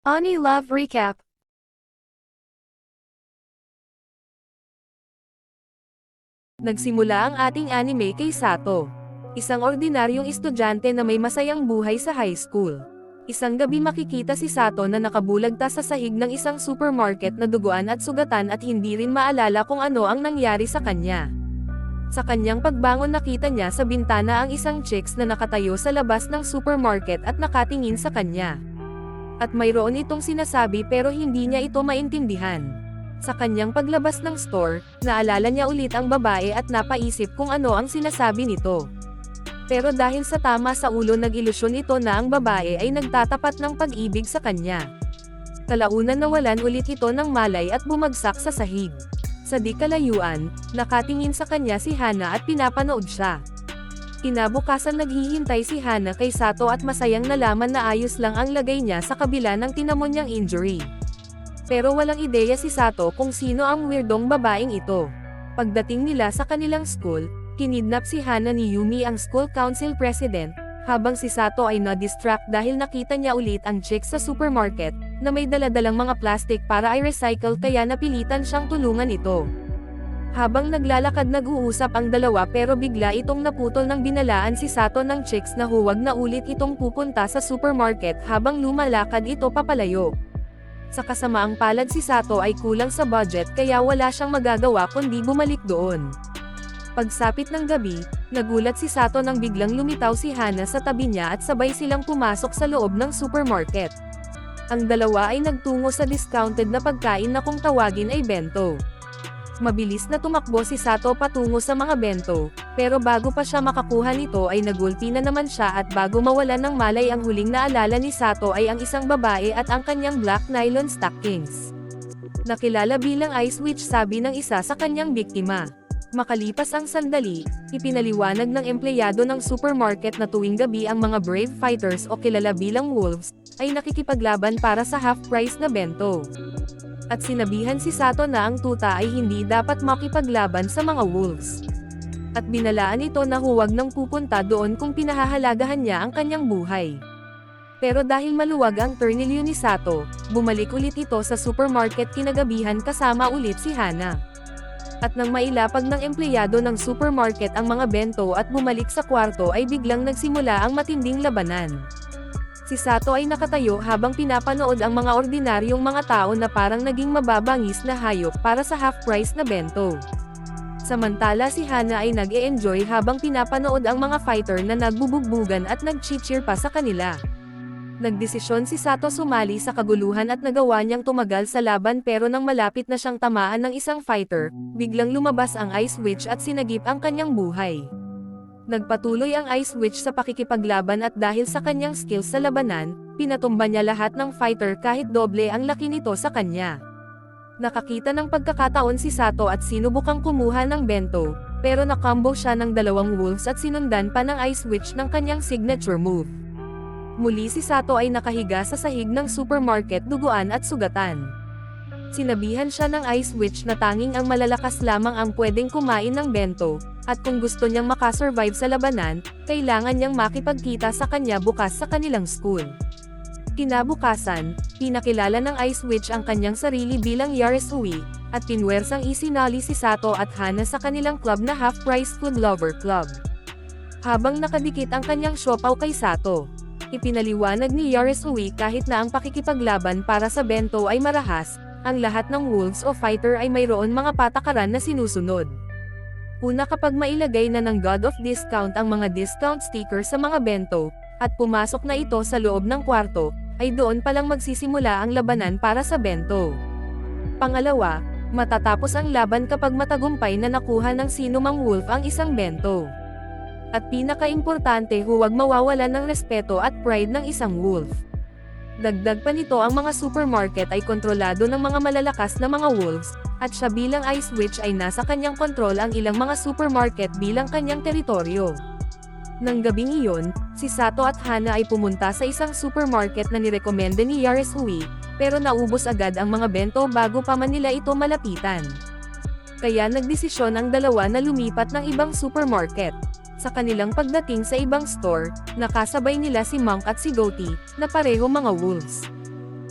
Ani Love Recap. Nagsimula ang ating anime kay Sato. Isang ordinaryong estudyante na may masayang buhay sa high school. Isang gabi makikita si Sato na nakabulagta sa sahig ng isang supermarket na duguan at sugatan at hindi rin maalala kung ano ang nangyari sa kanya. Sa kanyang pagbangon nakita niya sa bintana ang isang chicks na nakatayo sa labas ng supermarket at nakatingin sa kanya. At mayroon itong sinasabi pero hindi niya ito maintindihan. Sa kanyang paglabas ng store, naalala niya ulit ang babae at napaisip kung ano ang sinasabi nito. Pero dahil sa tama sa ulo nag-ilusyon ito na ang babae ay nagtatapat ng pag-ibig sa kanya. Kalaunan nawalan ulit ito ng malay at bumagsak sa sahig. Sa di kalayuan, nakatingin sa kanya si Hana at pinapanood siya. Kinabukasan naghihintay si Hana kay Sato at masayang nalaman na ayos lang ang lagay niya sa kabila ng tinamon niyang injury. Pero walang ideya si Sato kung sino ang weirdong babaeng ito. Pagdating nila sa kanilang school, kinidnap si Hana ni Yumi ang school council president, habang si Sato ay na-distract dahil nakita niya ulit ang chick sa supermarket, na may daladalang mga plastic para i-recycle kaya napilitan siyang tulungan ito. Habang naglalakad nag-uusap ang dalawa pero bigla itong naputol ng binalaan si Sato ng chicks na huwag na ulit itong pupunta sa supermarket habang lumalakad ito papalayo. Sa kasamaang palad si Sato ay kulang sa budget kaya wala siyang magagawa kundi bumalik doon. Pagsapit ng gabi, nagulat si Sato nang biglang lumitaw si Hana sa tabi niya at sabay silang pumasok sa loob ng supermarket. Ang dalawa ay nagtungo sa discounted na pagkain na kung tawagin ay bento. Mabilis na tumakbo si Sato patungo sa mga bento, pero bago pa siya makakuha nito ay nagulpi na naman siya at bago mawalan ng malay ang huling naalala ni Sato ay ang isang babae at ang kanyang black nylon stockings. Nakilala bilang Ice Witch sabi ng isa sa kanyang biktima. Makalipas ang sandali, ipinaliwanag ng empleyado ng supermarket na tuwing gabi ang mga brave fighters o kilala bilang wolves, ay nakikipaglaban para sa half-price na bento. At sinabihan si Sato na ang tuta ay hindi dapat makipaglaban sa mga wolves. At binalaan ito na huwag nang pupunta doon kung pinahahalagahan niya ang kanyang buhay. Pero dahil maluwag ang turnilyo ni Sato, bumalik ulit ito sa supermarket kinagabihan kasama ulit si Hana. At nang mailapag ng empleyado ng supermarket ang mga bento at bumalik sa kwarto ay biglang nagsimula ang matinding labanan. Si Sato ay nakatayo habang pinapanood ang mga ordinaryong mga tao na parang naging mababangis na hayop para sa half-price na bento. Samantala si Hana ay nag-e-enjoy habang pinapanood ang mga fighter na nagbubugbugan at nag-cheer pa sa kanila. Nagdesisyon si Sato sumali sa kaguluhan at nagawa niyang tumagal sa laban pero nang malapit na siyang tamaan ng isang fighter, biglang lumabas ang Ice Witch at sinagip ang kanyang buhay. Nagpatuloy ang Ice Witch sa pakikipaglaban at dahil sa kanyang skills sa labanan, pinatumba niya lahat ng fighter kahit doble ang laki nito sa kanya. Nakakita ng pagkakataon si Sato at sinubukang kumuha ng bento, pero nakombo siya ng dalawang wolves at sinundan pa ng Ice Witch ng kanyang signature move. Muli si Sato ay nakahiga sa sahig ng supermarket duguan at sugatan. Sinabihan siya ng Ice Witch na tanging ang malalakas lamang ang pwedeng kumain ng bento, at kung gusto niyang makasurvive sa labanan, kailangan niyang makipagkita sa kanya bukas sa kanilang school. Kinabukasan, pinakilala ng Ice Witch ang kanyang sarili bilang Yaresui, at pinwersang isinali si Sato at Hana sa kanilang club na Half-Price Food Lover Club. Habang nakadikit ang kanyang siopaw kay Sato, ipinaliwanag ni Yaresui kahit na ang pakikipaglaban para sa bento ay marahas, ang lahat ng wolves o fighter ay mayroon mga patakaran na sinusunod. Una kapag mailagay na ng God of Discount ang mga discount sticker sa mga bento, at pumasok na ito sa loob ng kwarto, ay doon palang magsisimula ang labanan para sa bento. Pangalawa, matatapos ang laban kapag matagumpay na nakuha ng sinumang wolf ang isang bento. At pinaka-importante huwag mawawalan ng respeto at pride ng isang wolf. Dagdag pa nito ang mga supermarket ay kontrolado ng mga malalakas na mga wolves, at siya bilang Ice Witch ay nasa kanyang kontrol ang ilang mga supermarket bilang kanyang teritoryo. Nang gabing iyon, si Sato at Hana ay pumunta sa isang supermarket na nirekomenda ni Yaresui, pero naubos agad ang mga bento bago pa man nila ito malapitan. Kaya nagdesisyon ang dalawa na lumipat ng ibang supermarket. Sa kanilang pagdating sa ibang store, nakasabay nila si Monk at si Goatee, na pareho mga wolves.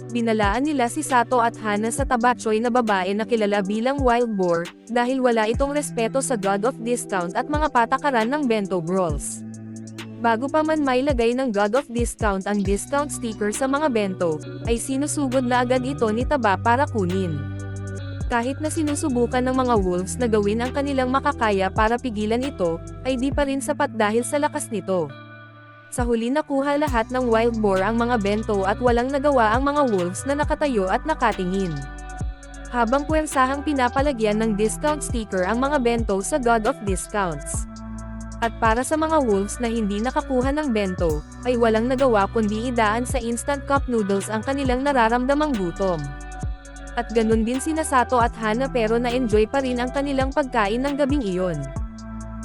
Binalaan nila si Sato at Hana sa tabachoy na babae na kilala bilang Wild Boar, dahil wala itong respeto sa God of Discount at mga patakaran ng bento brawls. Bago pa man mailagay ng God of Discount ang discount sticker sa mga bento, ay sinusugod na agad ito ni Taba para kunin. Kahit na sinusubukan ng mga wolves na gawin ang kanilang makakaya para pigilan ito, ay di pa rin sapat dahil sa lakas nito. Sa huli nakuha lahat ng Wild Boar ang mga bento at walang nagawa ang mga wolves na nakatayo at nakatingin. Habang puwersahang pinapalagyan ng discount sticker ang mga bento sa God of Discounts. At para sa mga wolves na hindi nakakuha ng bento, ay walang nagawa kundi idaan sa instant cup noodles ang kanilang nararamdamang gutom. At ganun din sina Sato at Hana pero na-enjoy pa rin ang kanilang pagkain ng gabing iyon.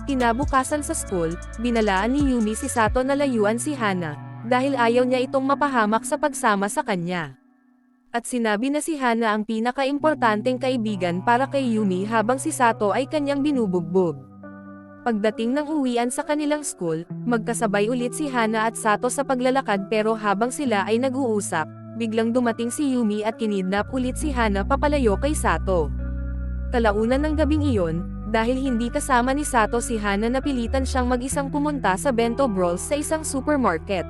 Kinabukasan sa school, binalaan ni Yumi si Sato na layuan si Hana, dahil ayaw niya itong mapahamak sa pagsama sa kanya. At sinabi na si Hana ang pinaka-importanteng kaibigan para kay Yumi habang si Sato ay kanyang binubugbog. Pagdating ng uwian sa kanilang school, magkasabay ulit si Hana at Sato sa paglalakad pero habang sila ay nag-uusap, biglang dumating si Yumi at kinidnap ulit si Hana papalayo kay Sato. Kalaunan ng gabing iyon, dahil hindi kasama ni Sato si Hana napilitan siyang mag-isang pumunta sa bento brawls sa isang supermarket.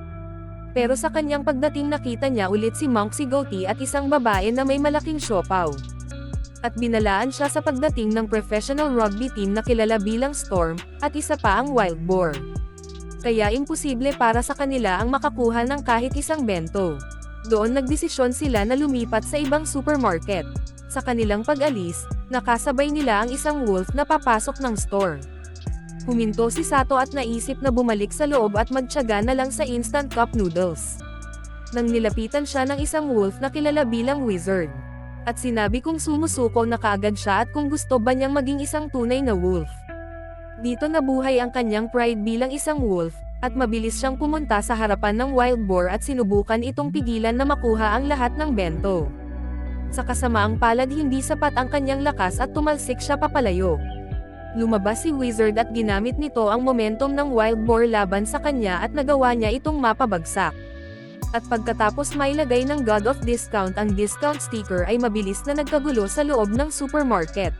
Pero sa kanyang pagdating nakita niya ulit si Monkey Goatee at isang babae na may malaking siopaw. At binalaan siya sa pagdating ng professional rugby team na kilala bilang Storm, at isa pa ang Wild Boar. Kaya imposible para sa kanila ang makakuha ng kahit isang bento. Doon nagdesisyon sila na lumipat sa ibang supermarket. Sa kanilang pag-alis, nakasabay nila ang isang wolf na papasok ng store. Huminto si Sato at naisip na bumalik sa loob at magtiyaga na lang sa instant cup noodles. Nang nilapitan siya ng isang wolf na kilala bilang Wizard. At sinabi kung sumusuko na kaagad siya at kung gusto ba niyang maging isang tunay na wolf. Dito nabuhay ang kanyang pride bilang isang wolf, at mabilis siyang pumunta sa harapan ng Wild Boar at sinubukan itong pigilan na makuha ang lahat ng bento. Sa kasamaang palad hindi sapat ang kanyang lakas at tumalsik siya papalayo. Lumabas si Wizard at ginamit nito ang momentum ng Wild Boar laban sa kanya at nagawa niya itong mapabagsak. At pagkatapos mailagay ng God of Discount ang discount sticker ay mabilis na nagkagulo sa loob ng supermarket.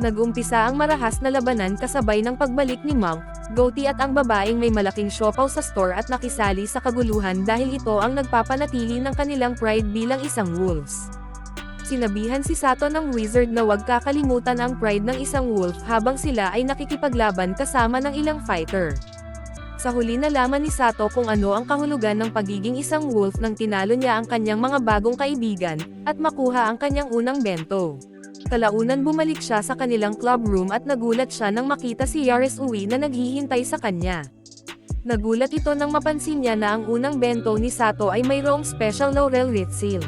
Nag-umpisa ang marahas na labanan kasabay ng pagbalik ni Monk, Goatee at ang babaeng may malaking siopaw sa store at nakisali sa kaguluhan dahil ito ang nagpapanatili ng kanilang pride bilang isang wolves. Sinabihan si Sato ng Wizard na huwag kakalimutan ang pride ng isang wolf habang sila ay nakikipaglaban kasama ng ilang fighter. Sa huli nalaman ni Sato kung ano ang kahulugan ng pagiging isang wolf nang tinalo niya ang kanyang mga bagong kaibigan, at makuha ang kanyang unang bento. Kalaunan bumalik siya sa kanilang club room at nagulat siya nang makita si Yaris Uwi na naghihintay sa kanya. Nagulat ito nang mapansin niya na ang unang bento ni Sato ay mayroong special laurel wreath seal.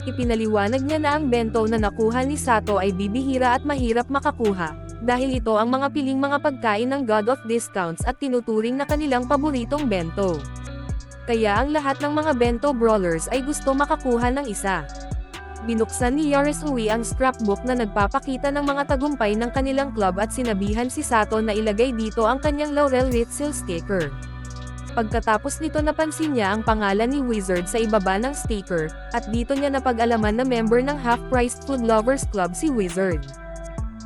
Ipinaliwanag niya na ang bento na nakuha ni Sato ay bibihira at mahirap makakuha, dahil ito ang mga piling mga pagkain ng God of Discounts at tinuturing na kanilang paboritong bento. Kaya ang lahat ng mga bento brawlers ay gusto makakuha ng isa. Binuksan ni Yaris Uwi ang scrapbook na nagpapakita ng mga tagumpay ng kanilang club at sinabihan si Sato na ilagay dito ang kanyang laurel wreath seal sticker. Pagkatapos nito napansin niya ang pangalan ni Wizard sa ibaba ng sticker, at dito niya napag-alaman na member ng Half-Priced Food Lovers Club si Wizard.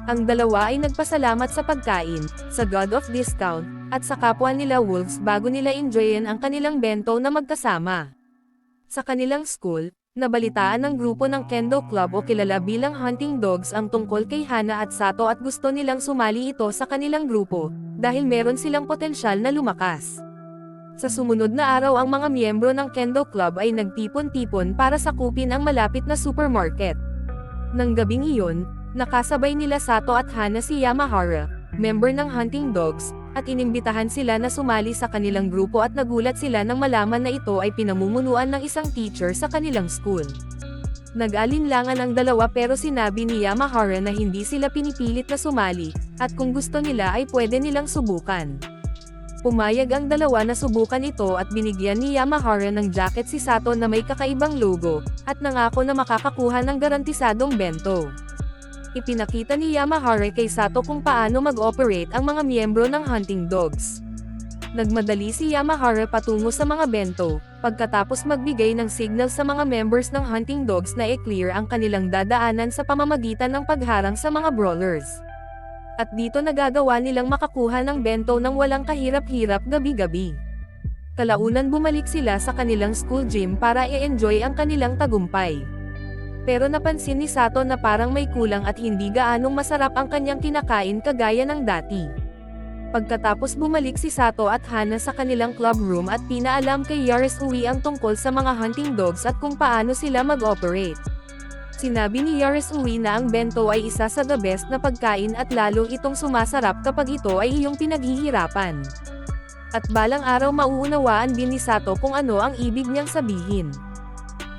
Ang dalawa ay nagpasalamat sa pagkain, sa God of Discount, at sa kapwa nila wolves bago nila enjoyin ang kanilang bento na magkasama. Sa kanilang school, nabalitaan ng grupo ng Kendo Club o kilala bilang Hunting Dogs ang tungkol kay Hana at Sato at gusto nilang sumali ito sa kanilang grupo, dahil meron silang potensyal na lumakas. Sa sumunod na araw ang mga miyembro ng Kendo Club ay nagtipon-tipon para sakupin ang malapit na supermarket. Nang gabing iyon, nakasabay nila Sato at Hana si Yamahara, member ng Hunting Dogs, at inimbitahan sila na sumali sa kanilang grupo at nagulat sila nang malaman na ito ay pinamumunuan ng isang teacher sa kanilang school. Nag-alinlangan ang dalawa pero sinabi ni Yamahara na hindi sila pinipilit na sumali, at kung gusto nila ay pwede nilang subukan. Pumayag ang dalawa na subukan ito at binigyan ni Yamahara ng jacket si Sato na may kakaibang logo, at nangako na makakakuha ng garantisadong bento. Ipinakita ni Yamahara kay Sato kung paano mag-operate ang mga miyembro ng Hunting Dogs. Nagmadali si Yamahara patungo sa mga bento, Pagkatapos magbigay ng signal sa mga members ng hunting dogs na i-clear ang kanilang dadaanan sa pamamagitan ng pagharang sa mga brawlers. At dito nagagawa nilang makakuha ng bento ng walang kahirap-hirap gabi-gabi. Kalaunan bumalik sila sa kanilang school gym para i-enjoy ang kanilang tagumpay. Pero napansin ni Sato na parang may kulang at hindi gaanong masarap ang kanyang kinakain kagaya ng dati. Pagkatapos bumalik si Sato at Hana sa kanilang club room at pinaalam kay Yarisui ang tungkol sa mga hunting dogs at kung paano sila mag-operate. Sinabi ni Yarisui na ang bento ay isa sa the best na pagkain at lalo itong sumasarap kapag ito ay iyong pinaghihirapan. At balang araw mauunawaan din ni Sato kung ano ang ibig niyang sabihin.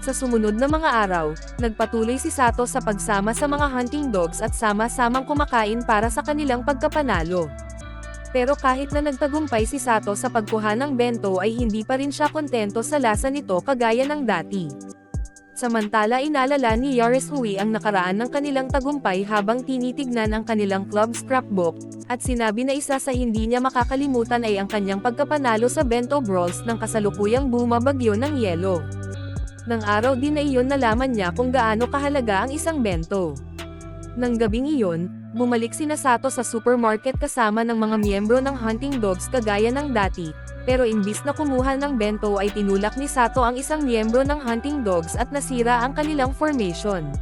Sa sumunod na mga araw, nagpatuloy si Sato sa pagsama sa mga hunting dogs at sama-samang kumakain para sa kanilang pagkapanalo. Pero kahit na nagtagumpay si Sato sa pagkuha ng bento ay hindi pa rin siya kontento sa lasa nito kagaya ng dati. Samantala inalala ni Yarisui ang nakaraan ng kanilang tagumpay habang tinitignan ang kanilang club scrapbook, at sinabi na isa sa hindi niya makakalimutan ay ang kanyang pagkapanalo sa bento brawls ng kasalukuyang bumabagyo ng yelo. Nang araw din na iyon nalaman niya kung gaano kahalaga ang isang bento. Nang gabing iyon, bumalik sina Sato sa supermarket kasama ng mga miyembro ng hunting dogs kagaya ng dati, pero imbis na kumuha ng bento ay tinulak ni Sato ang isang miyembro ng hunting dogs at nasira ang kanilang formation.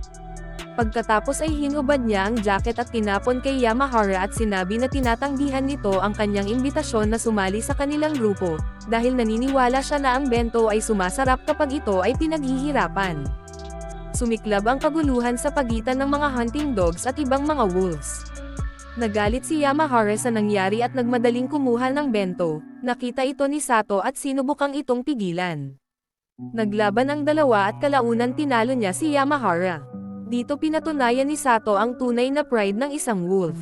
Pagkatapos ay hinubad niya ang jacket at tinapon kay Yamahara at sinabi na tinatanggihan nito ang kanyang imbitasyon na sumali sa kanilang grupo, dahil naniniwala siya na ang bento ay sumasarap kapag ito ay pinaghihirapan. Sumiklab ang kaguluhan sa pagitan ng mga hunting dogs at ibang mga wolves. Nagalit si Yamahara sa nangyari at nagmadaling kumuha ng bento. Nakita ito ni Sato at sinubukang itong pigilan. Naglaban ang dalawa at kalaunan tinalo niya si Yamahara. Dito pinatunayan ni Sato ang tunay na pride ng isang wolf.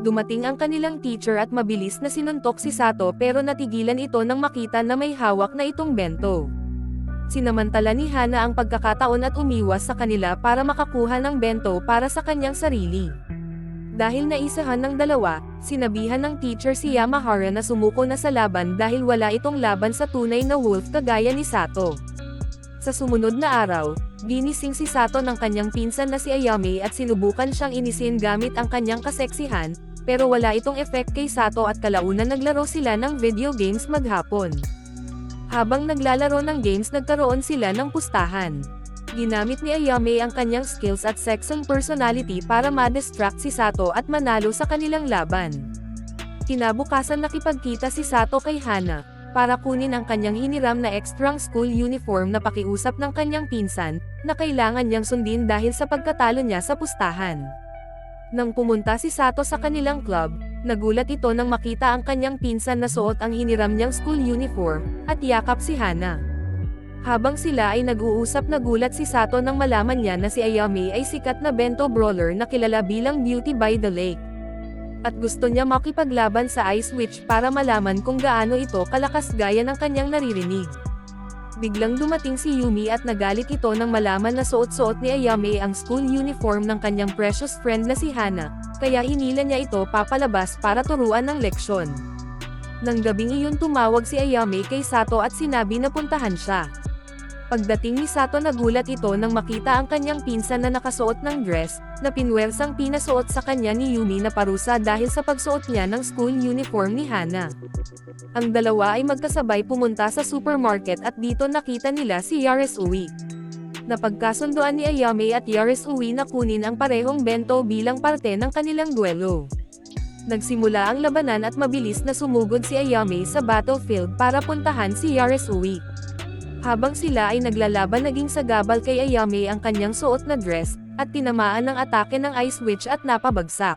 Dumating ang kanilang teacher at mabilis na sinuntok si Sato pero natigilan ito nang makita na may hawak na itong bento. Sinamantala ni Hana ang pagkakataon at umiwas sa kanila para makakuha ng bento para sa kanyang sarili. Dahil naisahan ng dalawa, sinabihan ng teacher si Yamahara na sumuko na sa laban dahil wala itong laban sa tunay na wolf kagaya ni Sato. Sa sumunod na araw, ginising si Sato ng kanyang pinsan na si Ayame at sinubukan siyang inisin gamit ang kanyang kaseksihan, pero wala itong effect kay Sato at kalaunan naglaro sila ng video games maghapon. Habang naglalaro ng games nagkaroon sila ng pustahan. Ginamit ni Ayame ang kanyang skills at sexy personality para ma-distract si Sato at manalo sa kanilang laban. Kinabukasan nakipagkita si Sato kay Hana, para kunin ang kanyang hiniram na extra school uniform na pakiusap ng kanyang pinsan, na kailangan niyang sundin dahil sa pagkatalo niya sa pustahan. Nang pumunta si Sato sa kanilang club, nagulat ito nang makita ang kanyang pinsan na suot ang hiniram niyang school uniform, at yakap si Hana. Habang sila ay nag-uusap nagulat si Sato nang malaman niya na si Ayame ay sikat na bento brawler na kilala bilang Beauty by the Lake. At gusto niya makipaglaban sa Ice Witch para malaman kung gaano ito kalakas gaya ng kanyang naririnig. Biglang dumating si Yumi at nagalit ito nang malaman na suot-suot ni Ayame ang school uniform ng kanyang precious friend na si Hana, kaya hinila niya ito papalabas para turuan ng leksyon. Nang gabing iyon tumawag si Ayame kay Sato at sinabi na puntahan siya. Pagdating ni Sato nagulat ito nang makita ang kanyang pinsan na nakasuot ng dress, na pinwersang pinasuot sa kanya ni Yumi na parusa dahil sa pagsuot niya ng school uniform ni Hana. Ang dalawa ay magkasabay pumunta sa supermarket at dito nakita nila si Yarisui. Napagkasunduan ni Ayame at Yarisui na kunin ang parehong bento bilang parte ng kanilang duelo. Nagsimula ang labanan at mabilis na sumugod si Ayame sa battlefield para puntahan si Yarisui. Habang sila ay naglalaban naging sagabal kay Ayame ang kanyang suot na dress, at tinamaan ng atake ng Ice Witch at napabagsak.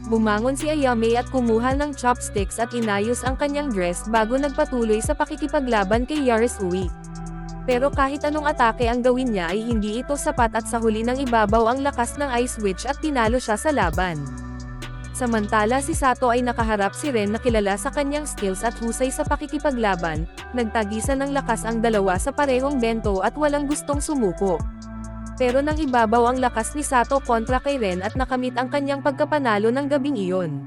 Bumangon si Ayame at kumuha ng chopsticks at inayos ang kanyang dress bago nagpatuloy sa pakikipaglaban kay Yarisui. Pero kahit anong atake ang gawin niya ay hindi ito sapat at sa huli ng ibabaw ang lakas ng Ice Witch at tinalo siya sa laban. Samantala si Sato ay nakaharap si Ren na kilala sa kanyang skills at husay sa pakikipaglaban, nagtagisan ng lakas ang dalawa sa parehong bento at walang gustong sumuko. Pero nang ibabaw ang lakas ni Sato kontra kay Ren at nakamit ang kanyang pagkapanalo ng gabing iyon.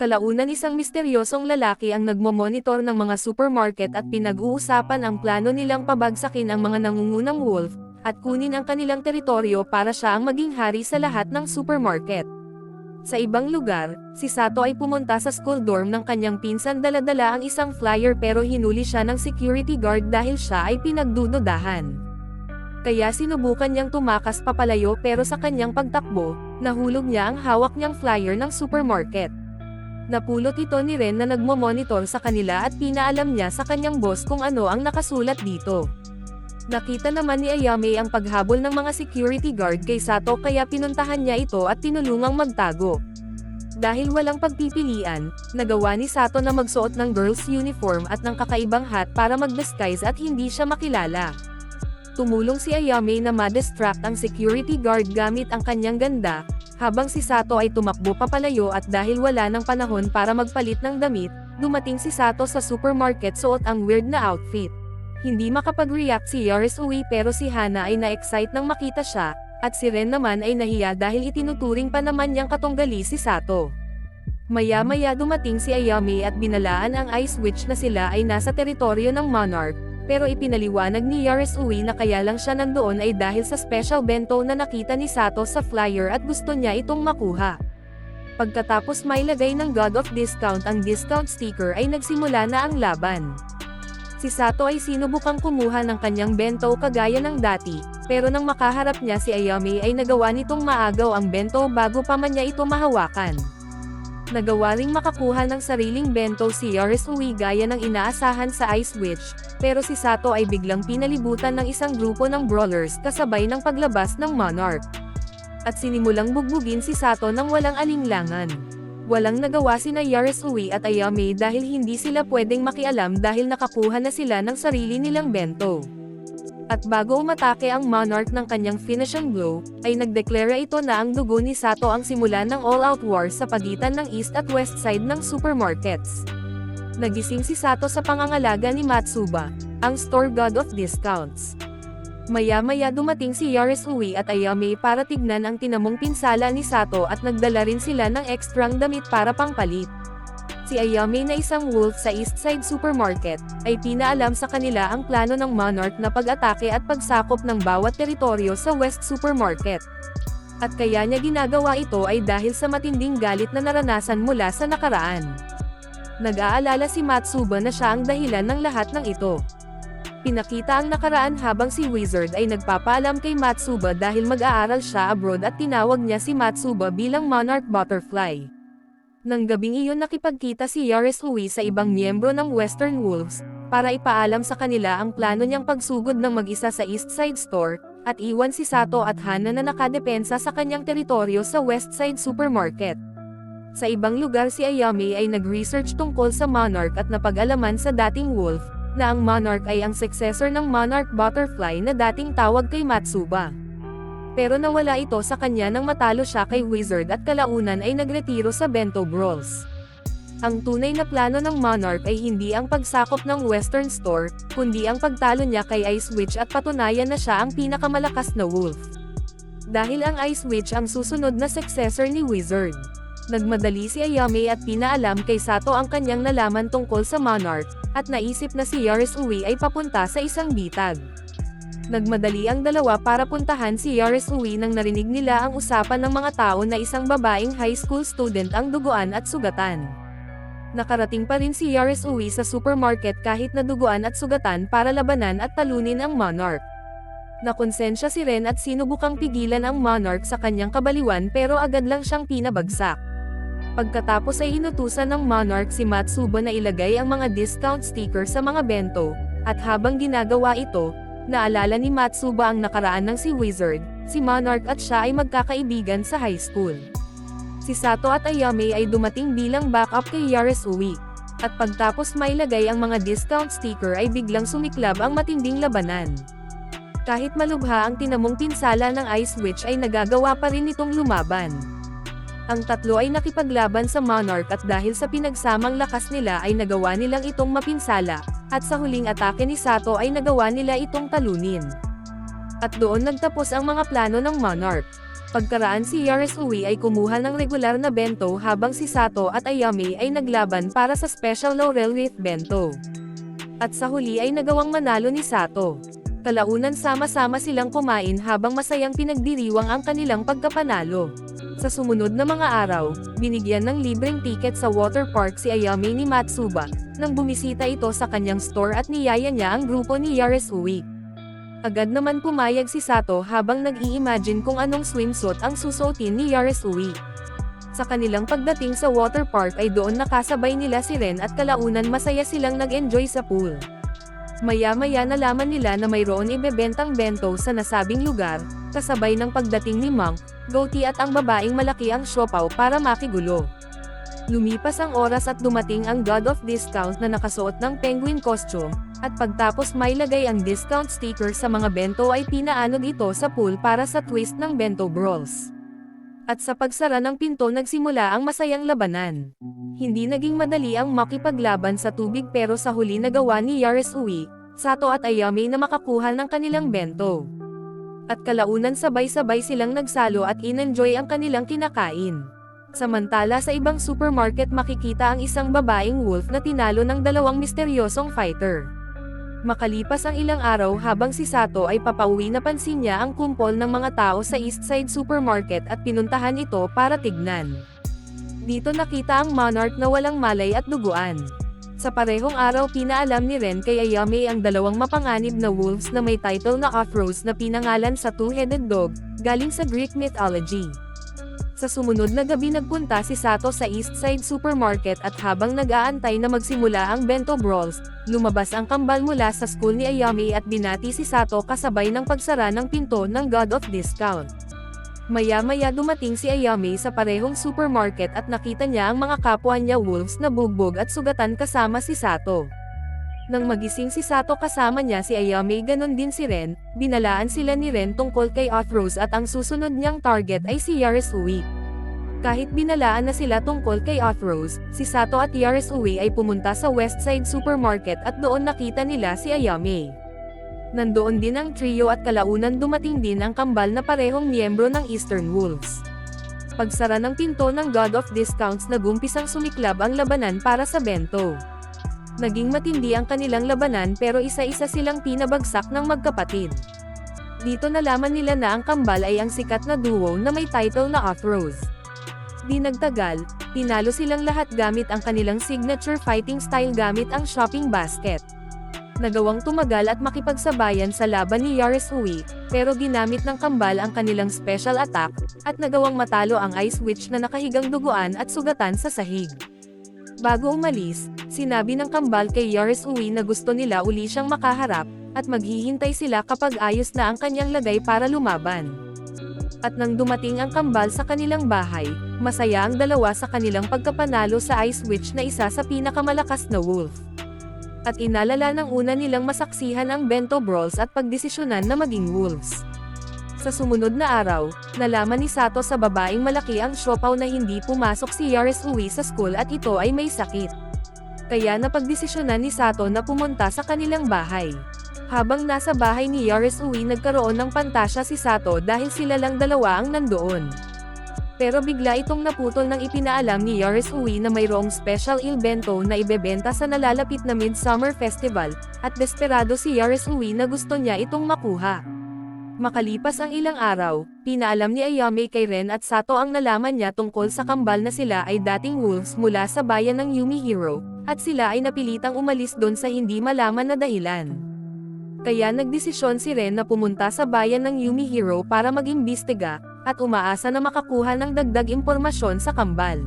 Kalaunan isang misteryosong lalaki ang nagmomonitor ng mga supermarket at pinag-uusapan ang plano nilang pabagsakin ang mga nangungunang wolf, at kunin ang kanilang teritoryo para siya ang maging hari sa lahat ng supermarket. Sa ibang lugar, si Sato ay pumunta sa school dorm ng kanyang pinsan, dala-dala ang isang flyer pero hinuli siya ng security guard dahil siya ay pinagdududahan. Kaya sinubukan niyang tumakas papalayo pero sa kanyang pagtakbo, nahulog niya ang hawak niyang flyer ng supermarket. Napulot ito ni Ren na nagmo-monitor sa kanila at pinaalam niya sa kanyang boss kung ano ang nakasulat dito. Nakita naman ni Ayame ang paghabol ng mga security guard kay Sato kaya pinuntahan niya ito at tinulungang magtago. Dahil walang pagpipilian, nagawa ni Sato na magsuot ng girl's uniform at ng kakaibang hat para mag-disguise at hindi siya makilala. Tumulong si Ayame na ma-distract ang security guard gamit ang kanyang ganda, habang si Sato ay tumakbo papalayo at dahil wala ng panahon para magpalit ng damit, dumating si Sato sa supermarket suot ang weird na outfit. Hindi makapag-react si Yarisui pero si Hana ay na-excite nang makita siya, at si Ren naman ay nahiya dahil itinuturing pa naman niyang katunggali si Sato. Maya-maya dumating si Ayame at binalaan ang ice witch na sila ay nasa teritoryo ng Monarch, pero ipinaliwanag ni Yarisui na kaya lang siya nandoon ay dahil sa special bento na nakita ni Sato sa flyer at gusto niya itong makuha. Pagkatapos mailagay ng God of Discount ang discount sticker ay nagsimula na ang laban. Si Sato ay sinubukang kumuha ng kanyang bento kagaya ng dati, pero nang makaharap niya si Ayame ay nagawa nitong maagaw ang bento bago pa man niya ito mahawakan. Nagawa ring makakuha ng sariling bento si Yarisui gaya ng inaasahan sa Ice Witch, pero si Sato ay biglang pinalibutan ng isang grupo ng brawlers kasabay ng paglabas ng Monarch. At sinimulang bugbugin si Sato ng walang alinlangan. Walang nagawa sina Yarisui at Ayame dahil hindi sila pwedeng makialam dahil nakakuha na sila ng sarili nilang bento. At bago umatake ang Monarch ng kanyang finishing blow, ay nagdeklara ito na ang dugo ni Sato ang simula ng all-out war sa pagitan ng east at west side ng supermarkets. Nagising si Sato sa pangangalaga ni Matsuba, ang store god of discounts. Maya-maya dumating si Yarisui at Ayame para tignan ang tinamong pinsala ni Sato at nagdala rin sila ng ekstrang damit para pangpalit. Si Ayame na isang wolf sa Eastside Supermarket, ay pinaalam sa kanila ang plano ng Monarch na pag-atake at pagsakop ng bawat teritoryo sa West Supermarket. At kaya niya ginagawa ito ay dahil sa matinding galit na naranasan mula sa nakaraan. Nag-aalala si Matsuba na siya ang dahilan ng lahat ng ito. Pinakita ang nakaraan habang si Wizard ay nagpapaalam kay Matsuba dahil mag-aaral siya abroad at tinawag niya si Matsuba bilang Monarch Butterfly. Nang gabing iyon nakipagkita si Yarisui sa ibang miyembro ng Western Wolves, para ipaalam sa kanila ang plano niyang pagsugod ng mag-isa sa Eastside Store, at iwan si Sato at Hana na nakadepensa sa kanyang teritoryo sa Westside Supermarket. Sa ibang lugar si Ayame ay nag-research tungkol sa Monarch at napag-alaman sa dating Wolf, na ang Monarch ay ang successor ng Monarch Butterfly na dating tawag kay Matsuba. Pero nawala ito sa kanya nang matalo siya kay Wizard at kalaunan ay nagretiro sa Bento Brawls. Ang tunay na plano ng Monarch ay hindi ang pagsakop ng Western Store, kundi ang pagtalo niya kay Ice Witch at patunayan na siya ang pinakamalakas na wolf. Dahil ang Ice Witch ang susunod na successor ni Wizard. Nagmadali si Ayame at pinaalam kay Sato ang kanyang nalaman tungkol sa Monarch, at naisip na si Yarisui ay papunta sa isang bitag. Nagmadali ang dalawa para puntahan si Yarisui nang narinig nila ang usapan ng mga tao na isang babaeng high school student ang duguan at sugatan. Nakarating pa rin si Yarisui sa supermarket kahit na duguan at sugatan para labanan at talunin ang Monarch. Nakonsensya si Ren at sinubukang pigilan ang Monarch sa kanyang kabaliwan pero agad lang siyang pinabagsak. Pagkatapos ay inutusan ng Monarch si Matsuba na ilagay ang mga discount sticker sa mga bento, at habang ginagawa ito, naalala ni Matsuba ang nakaraan ng si Wizard, si Monarch at siya ay magkakaibigan sa high school. Si Sato at Ayame ay dumating bilang backup kay Yarisui, at pagtapos mailagay ang mga discount sticker ay biglang sumiklab ang matinding labanan. Kahit malubha ang tinamong pinsala ng Ice Witch ay nagagawa pa rin itong lumaban. Ang tatlo ay nakipaglaban sa Monarch at dahil sa pinagsamang lakas nila ay nagawa nilang itong mapinsala, at sa huling atake ni Sato ay nagawa nila itong talunin. At doon nagtapos ang mga plano ng Monarch. Pagkaraan si Yaresui ay kumuha ng regular na bento habang si Sato at Ayame ay naglaban para sa special laurel wreath bento. At sa huli ay nagawang manalo ni Sato. Kalaunan sama-sama silang kumain habang masayang pinagdiriwang ang kanilang pagkapanalo. Sa sumunod na mga araw, binigyan ng libreng tiket sa water park si Ayame ni Matsuba, nang bumisita ito sa kanyang store at niyaya niya ang grupo ni Yaresui. Agad naman pumayag si Sato habang nag-i-imagine kung anong swimsuit ang susuotin ni Yaresui. Sa kanilang pagdating sa water park ay doon nakasabay nila si Ren at kalaunan masaya silang nag-enjoy sa pool. Maya-maya nalaman nila na mayroon ibebentang bento sa nasabing lugar, kasabay ng pagdating ni Monk, Goatee at ang babaeng malaki ang siopaw para makigulo. Lumipas ang oras at dumating ang God of Discount na nakasuot ng penguin costume, at pagtapos mailagay ang discount sticker sa mga bento ay pinaanog ito sa pool para sa twist ng bento brawls. At sa pagsara ng pinto nagsimula ang masayang labanan. Hindi naging madali ang makipaglaban sa tubig pero sa huli nagawa ni Yaresui, Sato at Ayame na makakuha ng kanilang bento. At kalaunan sabay-sabay silang nagsalo at in-enjoy ang kanilang kinakain. Samantala sa ibang supermarket makikita ang isang babaeng wolf na tinalo ng dalawang misteryosong fighter. Makalipas ang ilang araw habang si Sato ay papauwi napansin niya ang kumpol ng mga tao sa Eastside Supermarket at pinuntahan ito para tignan. Dito nakita ang monarch na walang malay at duguan. Sa parehong araw pinaalam ni Ren kay Ayame ang dalawang mapanganib na wolves na may title na Othros na pinangalan sa two-headed dog, galing sa Greek mythology. Sa sumunod na gabi nagpunta si Sato sa Eastside Supermarket at habang nag-aantay na magsimula ang bento brawls, lumabas ang kambal mula sa school ni Ayame at binati si Sato kasabay ng pagsara ng pinto ng God of Discount. Maya-maya dumating si Ayame sa parehong supermarket at nakita niya ang mga kapwa niya wolves na bugbog at sugatan kasama si Sato. Nang magising si Sato kasama niya si Ayame ganon din si Ren, binalaan sila ni Ren tungkol kay Othros at ang susunod niyang target ay si Yaresui. Kahit binalaan na sila tungkol kay Othros, si Sato at Yaresui ay pumunta sa Westside Supermarket at doon nakita nila si Ayame. Nandoon din ang trio at kalaunan dumating din ang kambal na parehong miyembro ng Eastern Wolves. Pagsara ng pinto ng God of Discounts nagumpisang sumiklab ang labanan para sa bento. Naging matindi ang kanilang labanan pero isa-isa silang pinabagsak ng magkapatid. Dito nalaman nila na ang kambal ay ang sikat na duo na may title na Othros. Di nagtagal, tinalo silang lahat gamit ang kanilang signature fighting style gamit ang shopping basket. Nagawang tumagal at makipagsabayan sa laban ni Yaresui, pero ginamit ng kambal ang kanilang special attack, at nagawang matalo ang Ice Witch na nakahigang duguan at sugatan sa sahig. Bago umalis, sinabi ng kambal kay Yaresui na gusto nila uli siyang makaharap, at maghihintay sila kapag ayos na ang kanyang lagay para lumaban. At nang dumating ang kambal sa kanilang bahay, masaya ang dalawa sa kanilang pagkapanalo sa Ice Witch na isa sa pinakamalakas na wolf. At inalala ng una nilang masaksihan ang bento brawls at pagdesisyonan na maging wolves. Sa sumunod na araw, nalaman ni Sato sa babaeng malaki ang siopaw na hindi pumasok si Yaresui sa school at ito ay may sakit. Kaya napagdesisyonan ni Sato na pumunta sa kanilang bahay. Habang nasa bahay ni Yaresui nagkaroon ng pantasya si Sato dahil sila lang dalawa ang nandoon. Pero bigla itong naputol nang ipinaalam ni Yaresui na mayroong special bento na ibebenta sa nalalapit na Midsummer Festival, at desperado si Yaresui na gusto niya itong makuha. Makalipas ang ilang araw, pinaalam ni Ayame kay Ren at Sato ang nalaman niya tungkol sa kambal na sila ay dating wolves mula sa bayan ng Yumihiro, at sila ay napilitang umalis doon sa hindi malaman na dahilan. Kaya nagdesisyon si Ren na pumunta sa bayan ng Yumihiro para mag-imbestiga, at umaasa na makakuha ng dagdag impormasyon sa kambal.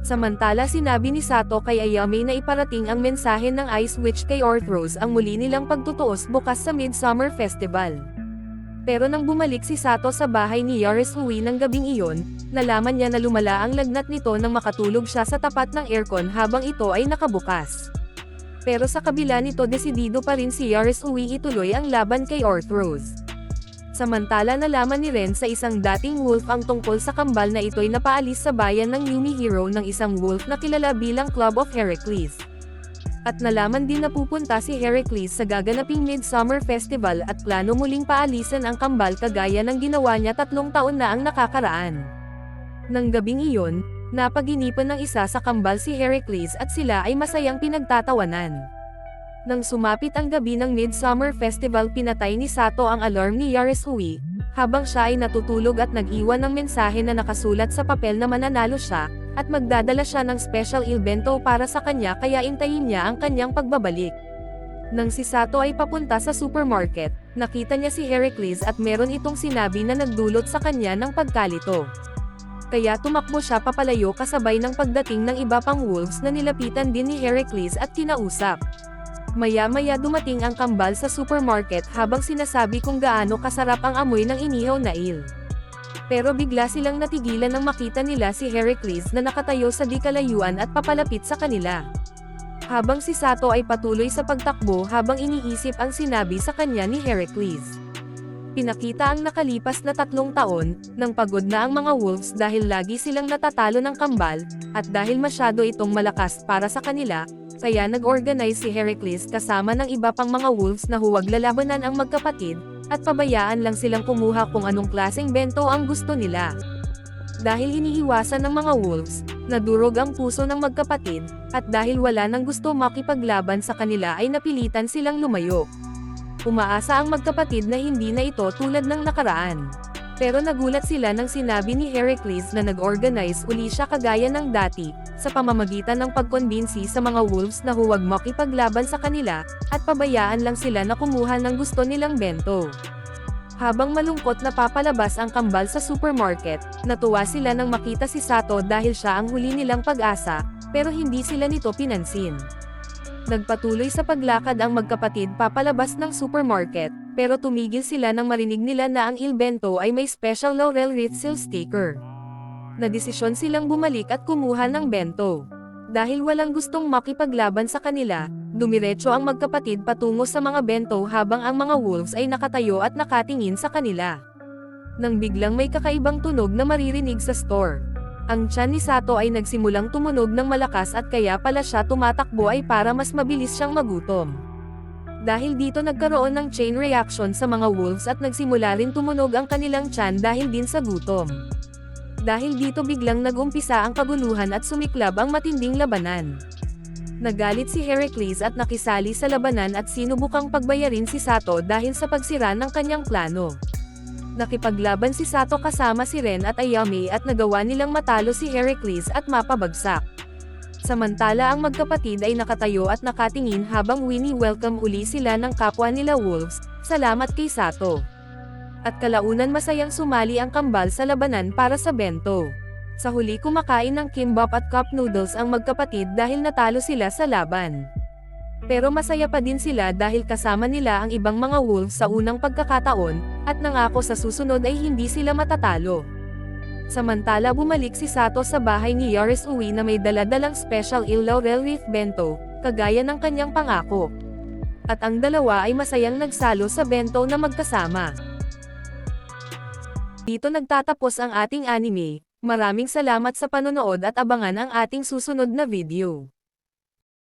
Samantala sinabi ni Sato kay Ayame na iparating ang mensahe ng Ice Witch kay Othros ang muli nilang pagtutuos bukas sa Midsummer Festival. Pero nang bumalik si Sato sa bahay ni Yaresui ng gabing iyon, nalaman niya na lumala ang lagnat nito nang makatulog siya sa tapat ng aircon habang ito ay nakabukas. Pero sa kabila nito desidido pa rin si Yaresui ituloy ang laban kay Othros. Samantala nalaman ni Ren sa isang dating wolf ang tungkol sa kambal na ito'y napaalis sa bayan ng Yumihiro ng isang wolf na kilala bilang Club of Heracles. At nalaman din na pupunta si Heracles sa gaganaping Midsummer Festival at plano muling paalisan ang kambal kagaya ng ginawa niya 3 taon na ang nakakaraan. Nang gabing iyon, napaginipan ng isa sa kambal si Heracles at sila ay masayang pinagtatawanan. Nang sumapit ang gabi ng Midsummer Festival, pinatay ni Sato ang alarm ni Yaresui, habang siya ay natutulog at nag-iwan ng mensahe na nakasulat sa papel na mananalo siya, at magdadala siya ng special ilbento para sa kanya kaya intayin niya ang kanyang pagbabalik. Nang si Sato ay papunta sa supermarket, nakita niya si Heracles at meron itong sinabi na nagdulot sa kanya ng pagkalito. Kaya tumakbo siya papalayo kasabay ng pagdating ng iba pang wolves na nilapitan din ni Heracles at kinausap. Maya-maya dumating ang kambal sa supermarket habang sinasabi kung gaano kasarap ang amoy ng inihaw na eel. Pero bigla silang natigilan nang makita nila si Heracles na nakatayo sa di kalayuan at papalapit sa kanila. Habang si Sato ay patuloy sa pagtakbo habang iniisip ang sinabi sa kanya ni Heracles. Pinakita ang nakalipas na 3 taon, nang pagod na ang mga wolves dahil lagi silang natatalo ng kambal, at dahil masyado itong malakas para sa kanila, kaya nag-organize si Heracles kasama ng iba pang mga wolves na huwag lalabanan ang magkapatid, at pabayaan lang silang kumuha kung anong klaseng bento ang gusto nila. Dahil iniiwasan ng mga wolves, nadurog ang puso ng magkapatid, at dahil wala nang gusto makipaglaban sa kanila ay napilitan silang lumayo. Umaasa ang magkapatid na hindi na ito tulad ng nakaraan. Pero nagulat sila nang sinabi ni Heracles na nag-organize uli siya kagaya ng dati, sa pamamagitan ng pagkonbinsi sa mga wolves na huwag makipaglaban sa kanila, at pabayaan lang sila na kumuha ng gusto nilang bento. Habang malungkot na papalabas ang kambal sa supermarket, natuwa sila nang makita si Sato dahil siya ang huli nilang pag-asa, pero hindi sila nito pinansin. Nagpatuloy sa paglakad ang magkapatid papalabas ng supermarket, pero tumigil sila nang marinig nila na ang ilbento ay may special laurel wreath seal sticker. Nadesisyon silang bumalik at kumuha ng bento. Dahil walang gustong makipaglaban sa kanila, dumiretso ang magkapatid patungo sa mga bento habang ang mga wolves ay nakatayo at nakatingin sa kanila. Nang biglang may kakaibang tunog na maririnig sa store. Ang tiyan ni Sato ay nagsimulang tumunog ng malakas at kaya pala siya tumatakbo ay para mas mabilis siyang magutom. Dahil dito nagkaroon ng chain reaction sa mga wolves at nagsimula rin tumunog ang kanilang tiyan dahil din sa gutom. Dahil dito biglang nag-umpisa ang kaguluhan at sumiklab ang matinding labanan. Nagalit si Heracles at nakisali sa labanan at sinubukang pagbayarin si Sato dahil sa pagsira ng kanyang plano. Nakipaglaban si Sato kasama si Ren at Ayame at nagawa nilang matalo si Heracles at mapabagsak. Samantala ang magkapatid ay nakatayo at nakatingin habang welcome uli sila ng kapwa nila wolves, salamat kay Sato. At kalaunan masayang sumali ang kambal sa labanan para sa bento. Sa huli kumakain ng kimbap at cup noodles ang magkapatid dahil natalo sila sa laban. Pero masaya pa din sila dahil kasama nila ang ibang mga wolves sa unang pagkakataon, at nangako sa susunod ay hindi sila matatalo. Samantala bumalik si Sato sa bahay ni Yaresui na may dala-dalang special laurel wreath bento, kagaya ng kanyang pangako. At ang dalawa ay masayang nagsalo sa bento na magkasama. Dito nagtatapos ang ating anime. Maraming salamat sa panonood at abangan ang ating susunod na video.